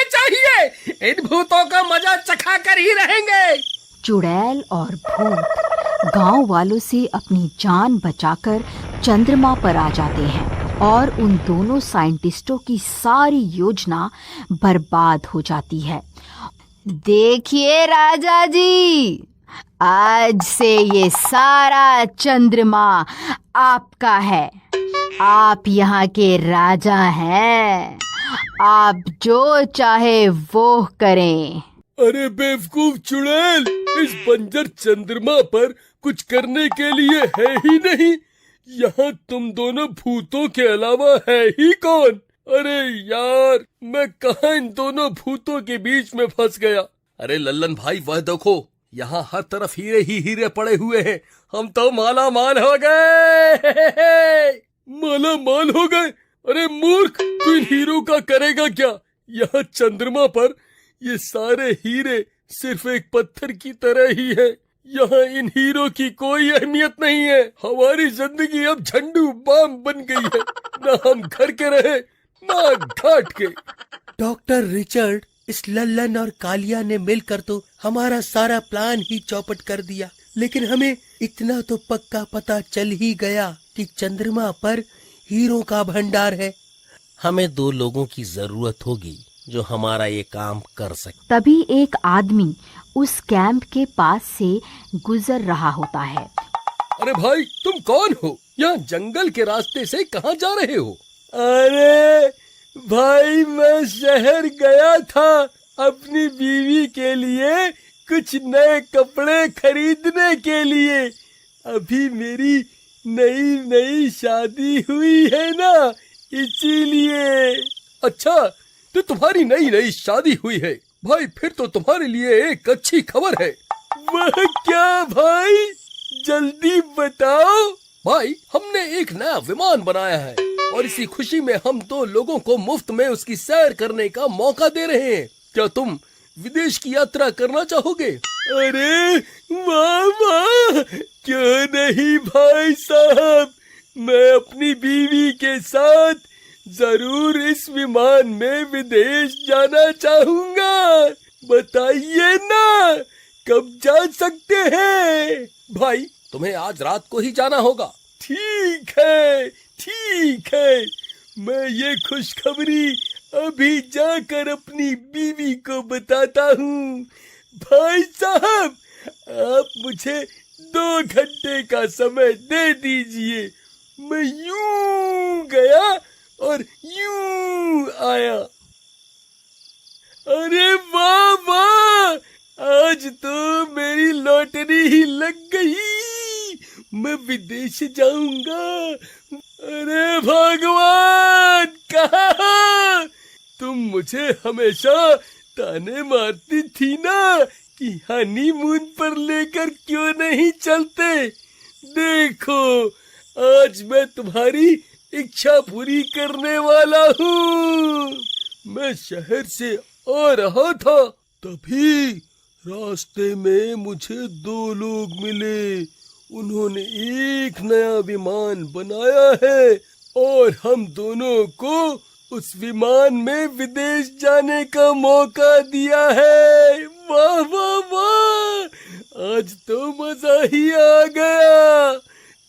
चाहिए। इन भूतों का मजा चखा कर ही रहेंगे। चुड़ैल और भूत गांव वालों से अपनी जान बचाकर चंद्रमा पर आ जाते हैं और उन दोनों साइंटिस्टों की सारी योजना बर्बाद हो जाती है। देखिए राजा जी, आज से ये सारा चंद्रमा आपका है। आप यहाँ के राजा हैं। आप जो चाहे वो करें। अरे बेवकूफ चुड़ैल, इस बंजर चंद्रमा पर कुछ करने के लिए है ही नहीं। यहाँ तुम दोनों भूतों के अलावा है ही कौन? अरे यार, मैं कहाँ इन दोनों भूतों के बीच में फंस गया। अरे लल्लन भाई, वह देखो, यहाँ हर तरफ हीरे ही हीरे पड़े हुए हैं। हम तो माला माल हो गए। माला माल हो गए? अरे मूर्ख, तू इन हीरो का करेगा क्या? यहाँ चंद्रमा पर ये सारे हीरे सिर्फ एक पत्थर की तरह ही है। यहाँ इन हीरो की कोई अहमियत नहीं है। हमारी जिंदगी अब झंडू बाम बन गई है। ना हम घर के रहे, ना घाट के। डॉक्टर रिचर्ड, इस लल्लन और कालिया ने मिलकर तो हमारा सारा प्लान ही चौपट कर दिया। लेकिन हमें इतना तो पक्का पता चल ही गया कि चंद्रमा पर हीरो का भंडार है। हमें 2 लोगों की जरूरत होगी जो हमारा ये काम कर सके। तभी एक आदमी उस कैंप के पास से गुजर रहा होता है। अरे भाई, तुम कौन हो? यहाँ जंगल के रास्ते से कहाँ जा रहे हो? अरे भाई, मैं शहर गया था अपनी बीवी के लिए कुछ नए कपड़े खरीदने के लिए। अभी मेरी नई नई शादी हुई है ना, इसीलिए। अच्छा, तो तुम्हारी नई नई शादी हुई है भाई, फिर तो तुम्हारे लिए एक अच्छी खबर है। वह क्या भाई, जल्दी बताओ। भाई, हमने एक नया विमान बनाया है और इसी खुशी में हम 2 लोगों को मुफ्त में उसकी सैर करने का मौका दे रहे हैं। क्या तुम विदेश की यात्रा करना चाहोगे? अरे वाह वाह, क्यों नहीं भाई साहब, मैं अपनी बीवी के साथ जरूर इस विमान में विदेश जाना चाहूंगा। बताइए ना, कब जा सकते हैं? भाई, तुम्हें आज रात को ही जाना होगा। ठीक है, ठीक है, मैं ये खुशखबरी अभी जाकर अपनी बीवी को बताता हूँ। भाई साहब, आप मुझे 2 घंटे का समय दे दीजिए। मैं यूं गया और यूं आया। अरे वाह वाह, आज तो मेरी लॉटरी ही लग गई। मैं विदेश जाऊंगा। अरे भगवान, कहाँ? तुम मुझे हमेशा ताने मारती थी ना कि हनीमून पर लेकर क्यों नहीं चलते। देखो, आज मैं तुम्हारी इच्छा पूरी करने वाला हूँ। मैं शहर से आ रहा था, तभी रास्ते में मुझे 2 लोग मिले। उन्होंने एक नया विमान बनाया है और हम दोनों को उस विमान में विदेश जाने का मौका दिया है। वाह वाह वाह, आज तो मजा ही आ गया।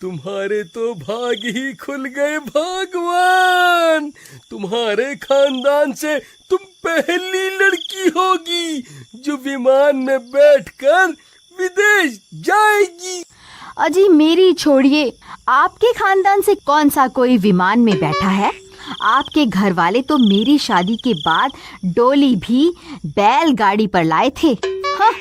तुम्हारे तो भाग ही खुल गए भगवान। तुम्हारे खानदान से तुम पहली लड़की होगी जो विमान में बैठकर विदेश जाएगी। अजी मेरी छोड़िए, आपके खानदान से कौन सा कोई विमान में बैठा है? आपके घर वाले तो मेरी शादी के बाद डोली भी बैलगाड़ी पर लाए थे। हाँ,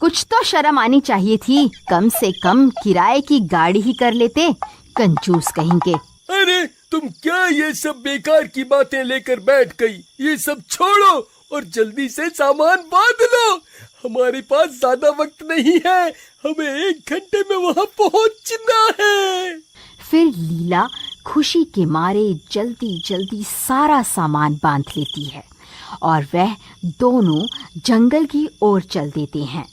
कुछ तो शर्म आनी चाहिए थी। कम से कम किराए की गाड़ी ही कर लेते, कंजूस कहेंगे। अरे तुम क्या ये सब बेकार की बातें लेकर बैठ गई? ये सब छोड़ो और जल्दी से सामान बांध लो। हमारे पास ज्यादा वक्त नहीं है, हमें 1 घंटे में वहाँ पहुँचना है। फिर लीला खुशी के मारे जल्दी जल्दी सारा सामान बांध लेती है और वह दोनों जंगल की ओर चल देते हैं।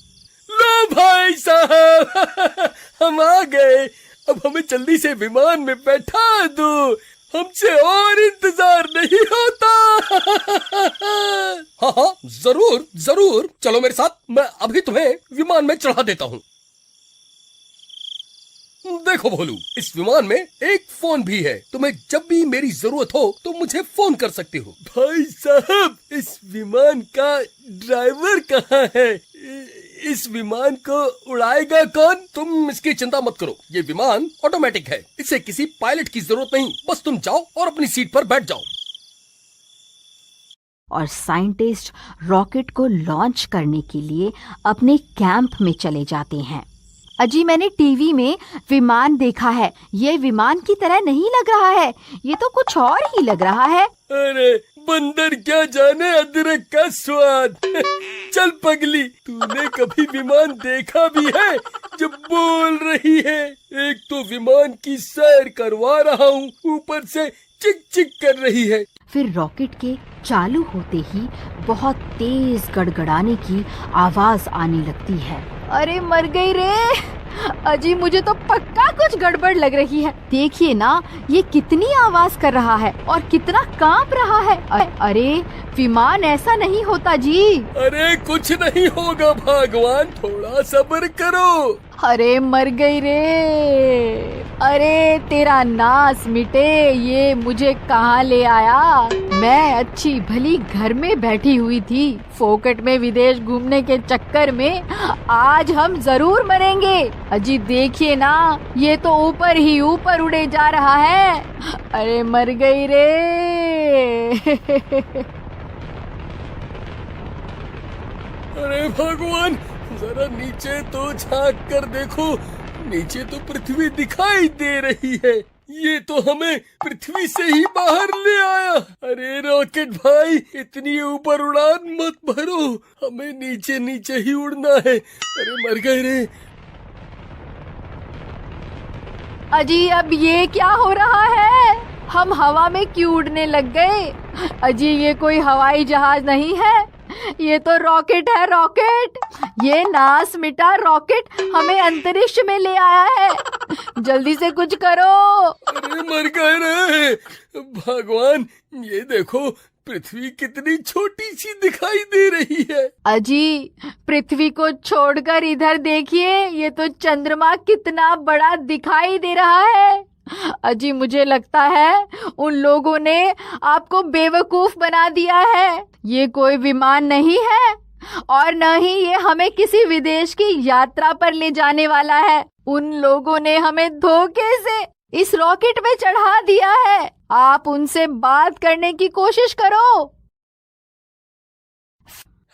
लो भाई साहब, हम आ गए। अब हमें जल्दी से विमान में बैठा दो, हमसे और इंतजार नहीं होता। हाँ जरूर जरूर, चलो मेरे साथ, मैं अभी तुम्हें विमान में चढ़ा देता हूँ। देखो भोलू, इस विमान में एक फोन भी है, तुम्हें जब भी मेरी जरूरत हो तो मुझे फोन कर सकते हो। भाई साहब, इस विमान का ड्राइवर कहाँ है? इस विमान को उड़ाएगा कौन? तुम इसकी चिंता मत करो, ये विमान ऑटोमेटिक है, इसे किसी पायलट की जरूरत नहीं, बस तुम जाओ और अपनी सीट पर बैठ जाओ। और साइंटिस्ट रॉकेट को लॉन्च करने के लिए अपने कैंप में चले जाते हैं। अजी, मैंने टीवी में विमान देखा है, ये विमान की तरह नहीं लग रहा है, ये तो कुछ और ही लग रहा है। अरे बंदर क्या जाने अदरक का स्वाद। चल पगली, तूने कभी विमान देखा भी है जब बोल रही है? एक तो विमान की सैर करवा रहा हूँ, ऊपर से चिक चिक कर रही है। फिर रॉकेट के चालू होते ही बहुत तेज गड़गड़ाने की आवाज आने लगती है। अरे मर गई रे! अजी, मुझे तो पक्का कुछ गड़बड़ लग रही है। देखिए ना, ये कितनी आवाज कर रहा है और कितना कांप रहा है। अरे विमान ऐसा नहीं होता जी। अरे कुछ नहीं होगा भगवान, थोड़ा सब्र करो। अरे मर गई रे! अरे तेरा नाश मिटे, ये मुझे कहाँ ले आया? मैं अच्छी भली घर में बैठी हुई थी, फोकट में विदेश घूमने के चक्कर में आज हम जरूर मरेंगे। अजी देखिए ना, ये तो ऊपर ही ऊपर उड़े जा रहा है। अरे मर गई रे! अरे भगवान, जरा नीचे तो झांक कर देखो, नीचे तो पृथ्वी दिखाई दे रही है। ये तो हमें पृथ्वी से ही बाहर ले आया। अरे रॉकेट भाई, इतनी ऊपर उड़ान मत भरो, हमें नीचे नीचे ही उड़ना है। अरे मर गए रे। अजी, अब ये क्या हो रहा है? हम हवा में क्यों उड़ने लग गए? अजी, ये कोई हवाई जहाज नहीं है, ये तो रॉकेट है, रॉकेट। ये नाश मिटा रॉकेट हमें अंतरिक्ष में ले आया है। जल्दी से कुछ करो। अरे मर गए रे भगवान, ये देखो पृथ्वी कितनी छोटी सी दिखाई दे रही है। अजी, पृथ्वी को छोड़कर इधर देखिए, ये तो चंद्रमा कितना बड़ा दिखाई दे रहा है। अजी, मुझे लगता है उन लोगों ने आपको बेवकूफ बना दिया है। ये कोई विमान नहीं है और न ही ये हमें किसी विदेश की यात्रा पर ले जाने वाला है। उन लोगों ने हमें धोखे से इस रॉकेट में चढ़ा दिया है। आप उनसे बात करने की कोशिश करो।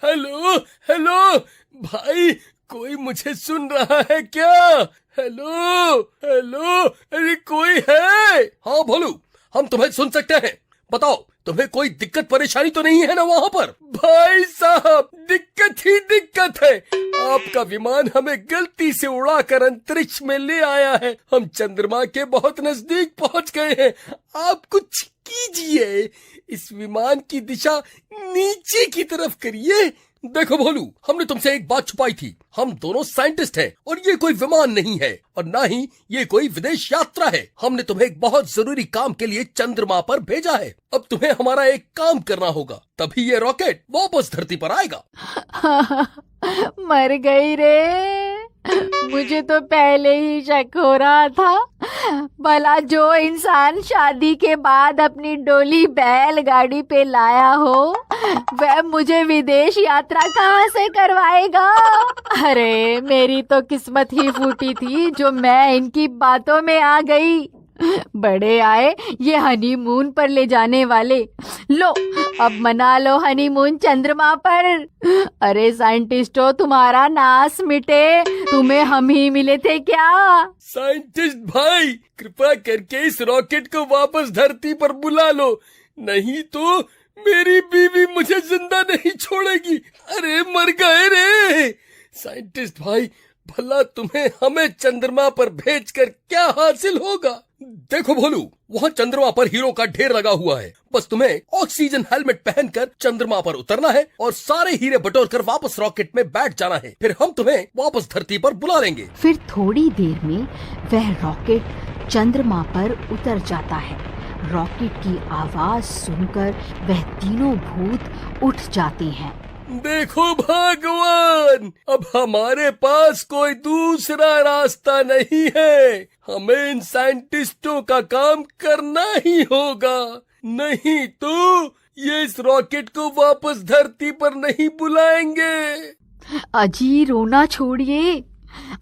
हेलो हेलो भाई, कोई मुझे सुन रहा है क्या? हेलो हेलो, अरे कोई है? हाँ भोलू, हम तुम्हें सुन सकते हैं, बताओ तुम्हें कोई दिक्कत परेशानी तो नहीं है ना वहाँ पर? भाई साहब, दिक्कत ही दिक्कत है। आपका विमान हमें गलती से उड़ाकर अंतरिक्ष में ले आया है। हम चंद्रमा के बहुत नजदीक पहुँच गए हैं। आप कुछ कीजिए, इस विमान की दिशा नीचे की तरफ करिए। देखो भोलू, हमने तुमसे एक बात छुपाई थी, हम दोनों साइंटिस्ट हैं और ये कोई विमान नहीं है और ना ही ये कोई विदेश यात्रा है। हमने तुम्हें एक बहुत जरूरी काम के लिए चंद्रमा पर भेजा है। अब तुम्हें हमारा एक काम करना होगा, तभी ये रॉकेट वापस धरती पर आएगा। मर गई रे! मुझे तो पहले ही शक हो रहा था। भला जो इंसान शादी के बाद अपनी डोली बैलगाड़ी पे लाया हो, वह मुझे विदेश यात्रा कहाँ से करवाएगा? अरे मेरी तो किस्मत ही फूटी थी जो मैं इनकी बातों में आ गई। बड़े आए ये हनीमून पर ले जाने वाले। लो, अब मना लो हनीमून चंद्रमा पर। अरे साइंटिस्टों, तुम्हारा नाश मिटे, तुम्हें हम ही मिले थे क्या? साइंटिस्ट भाई, कृपा करके इस रॉकेट को वापस धरती पर बुला लो, नहीं तो मेरी बीवी मुझे जिंदा नहीं छोड़ेगी। अरे मर गए रे साइंटिस्ट भाई, भला तुम्हें हमें चंद्रमा पर भेजकर क्या हासिल होगा? देखो भोलू, वहाँ चंद्रमा पर हीरो का ढेर लगा हुआ है। बस तुम्हें ऑक्सीजन हेलमेट पहनकर चंद्रमा पर उतरना है और सारे हीरे बटोर कर वापस रॉकेट में बैठ जाना है। फिर हम तुम्हें वापस धरती पर बुला लेंगे। फिर थोड़ी देर में वह रॉकेट चंद्रमा पर उतर जाता है। रॉकेट की आवाज सुनकर वह तीनों भूत उठ जाते हैं। देखो भगवान, अब हमारे पास कोई दूसरा रास्ता नहीं है। हमें इन साइंटिस्टों का काम करना ही होगा, नहीं तो ये इस रॉकेट को वापस धरती पर नहीं बुलाएंगे। अजी रोना छोड़िए,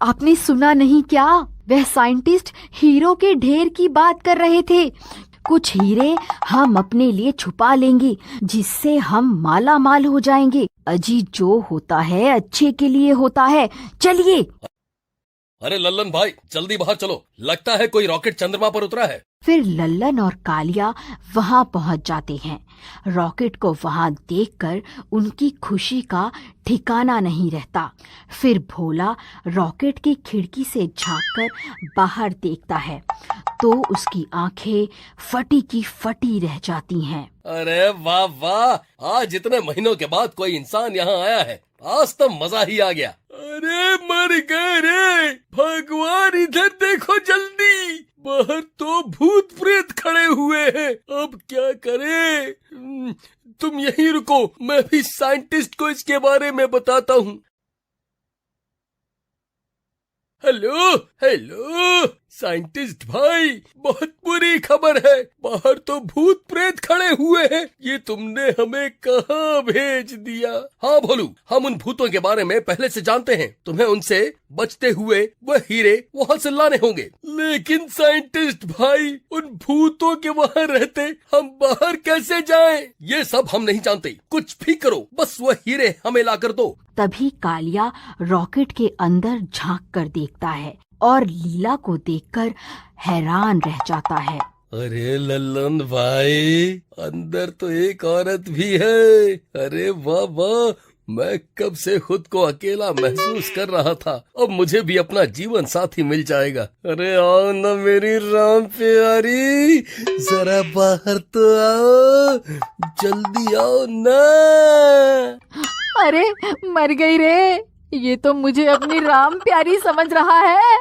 आपने सुना नहीं क्या? वह साइंटिस्ट हीरो के ढेर की बात कर रहे थे। कुछ हीरे हम अपने लिए छुपा लेंगे जिससे हम माला माल हो जाएंगे। अजी जो होता है अच्छे के लिए होता है, चलिए। अरे लल्लन भाई जल्दी बाहर चलो, लगता है कोई रॉकेट चंद्रमा पर उतरा है। फिर लल्लन और कालिया वहां पहुंच जाते हैं। रॉकेट को वहां देखकर उनकी खुशी का ठिकाना नहीं रहता। फिर भोला रॉकेट की खिड़की से झांककर बाहर देखता है तो उसकी आंखें फटी की फटी रह जाती हैं। अरे वाह वाह, आज इतने महीनों के बाद कोई इंसान यहाँ आया है, आज तो मजा ही आ गया। अरे मर गए रे भगवान, इधर देखो जल्दी, बाहर तो भूत प्रेत खड़े हुए हैं, अब क्या करें? तुम यहीं रुको, मैं भी साइंटिस्ट को इसके बारे में बताता हूँ। हेलो हेलो साइंटिस्ट भाई, बहुत बुरी खबर है, बाहर तो भूत प्रेत खड़े हुए हैं, ये तुमने हमें कहाँ भेज दिया? हाँ भोलू, हम उन भूतों के बारे में पहले से जानते हैं, तुम्हें उनसे बचते हुए वह हीरे वहाँ से लाने होंगे। लेकिन साइंटिस्ट भाई, उन भूतों के वहाँ रहते हम बाहर कैसे जाएं? ये सब हम नहीं जानते, कुछ भी करो, बस वह हीरे हमें ला कर दो। तभी कालिया रॉकेट के अंदर झांक कर देखता है और लीला को देखकर हैरान रह जाता है। अरे लल्लन भाई, अंदर तो एक औरत भी है। अरे वाह वाह, मैं कब से खुद को अकेला महसूस कर रहा था, अब मुझे भी अपना जीवन साथी मिल जाएगा। अरे आओ ना मेरी राम प्यारी, जरा बाहर तो आओ, जल्दी आओ ना। अरे मर गई रे, ये तो मुझे अपनी राम प्यारी समझ रहा है।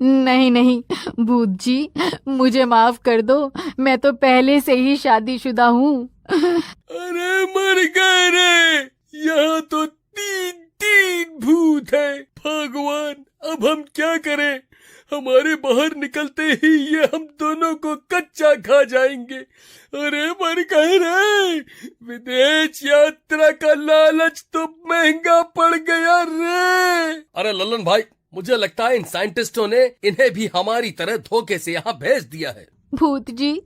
नहीं नहीं भूत जी, मुझे माफ कर दो, मैं तो पहले से ही शादीशुदा हूँ। अरे मर गए रे, यहाँ तो तीन भूत है। भगवान, अब हम क्या करें? हमारे बाहर निकलते ही ये हम दोनों को कच्चा खा जाएंगे। अरे मर गए रे, विदेश यात्रा का लालच तो महंगा पड़ गया रे। अरे लल्लन भाई, मुझे लगता है इन साइंटिस्टों ने इन्हें भी हमारी तरह धोखे से यहाँ भेज दिया है। भूत जी,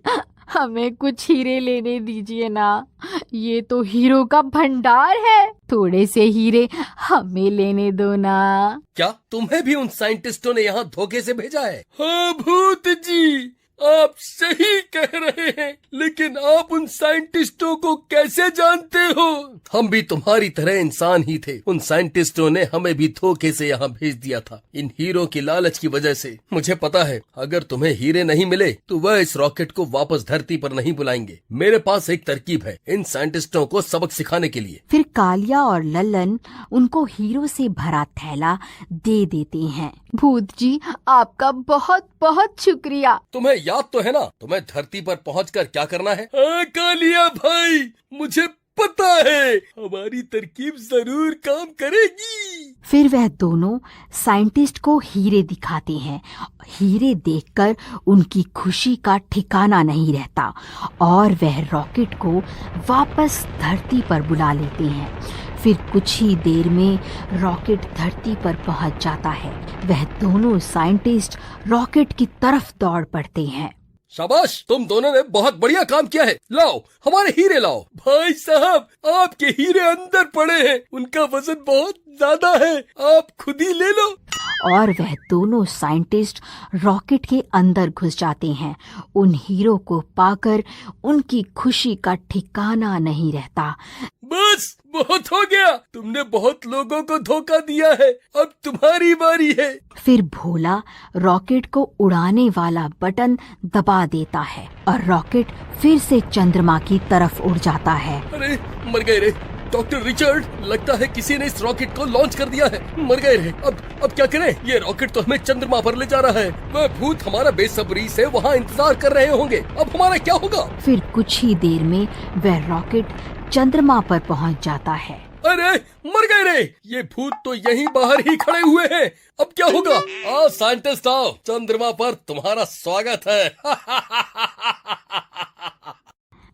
हमें कुछ हीरे लेने दीजिए ना, ये तो हीरो का भंडार है, थोड़े से हीरे हमें लेने दो ना। क्या तुम्हें भी उन साइंटिस्टों ने यहाँ धोखे से भेजा है? हाँ भूत जी, आप सही कह रहे हैं, लेकिन आप उन साइंटिस्टों को कैसे जानते हो? हम भी तुम्हारी तरह इंसान ही थे, उन साइंटिस्टों ने हमें भी धोखे से यहाँ भेज दिया था, इन हीरो की लालच की वजह से। मुझे पता है अगर तुम्हें हीरे नहीं मिले तो वह इस रॉकेट को वापस धरती पर नहीं बुलाएंगे। मेरे पास एक तरकीब है इन साइंटिस्टों को सबक सिखाने के लिए। फिर कालिया और लल्लन उनको हीरो से भरा थैला दे देते हैं। भूत जी, आपका बहुत बहुत शुक्रिया। तुम्हें याद तो है ना तुम्हें धरती पर पहुंचकर क्या करना है? हाँ कालिया भाई, मुझे पता है, हमारी तरकीब जरूर काम करेगी। फिर वह दोनों साइंटिस्ट को हीरे दिखाते हैं। हीरे देखकर उनकी खुशी का ठिकाना नहीं रहता और वह रॉकेट को वापस धरती पर बुला लेते हैं। फिर कुछ ही देर में रॉकेट धरती पर पहुंच जाता है। वह दोनों साइंटिस्ट रॉकेट की तरफ दौड़ पड़ते हैं। शाबाश, तुम दोनों ने बहुत बढ़िया काम किया है, लाओ हमारे हीरे लाओ। भाई साहब, आपके हीरे अंदर पड़े हैं, उनका वजन बहुत ज्यादा है, आप खुद ही ले लो। और वह दोनों साइंटिस्ट रॉकेट के अंदर घुस जाते हैं। उन हीरो को पाकर उनकी खुशी का ठिकाना नहीं रहता। बस बहुत हो गया, तुमने बहुत लोगों को धोखा दिया है, अब तुम्हारी बारी है। फिर भोला रॉकेट को उड़ाने वाला बटन दबा देता है और रॉकेट फिर से चंद्रमा की तरफ उड़ जाता है। अरे मर गए रे डॉक्टर रिचर्ड, लगता है किसी ने इस रॉकेट को लॉन्च कर दिया है। मर गए रे, अब क्या करें? ये रॉकेट तो हमें चंद्रमा पर ले जा रहा है, वह भूत हमारा बेसब्री से वहाँ इंतजार कर रहे होंगे, अब हमारा क्या होगा? फिर कुछ ही देर में वह रॉकेट चंद्रमा पर पहुंच जाता है। अरे मर गए रे, ये भूत तो यहीं बाहर ही खड़े हुए हैं। अब क्या होगा? आओ साइंटिस्ट आओ, चंद्रमा पर तुम्हारा स्वागत है।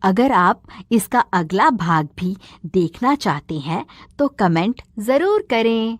अगर आप इसका अगला भाग भी देखना चाहते हैं तो कमेंट जरूर करें।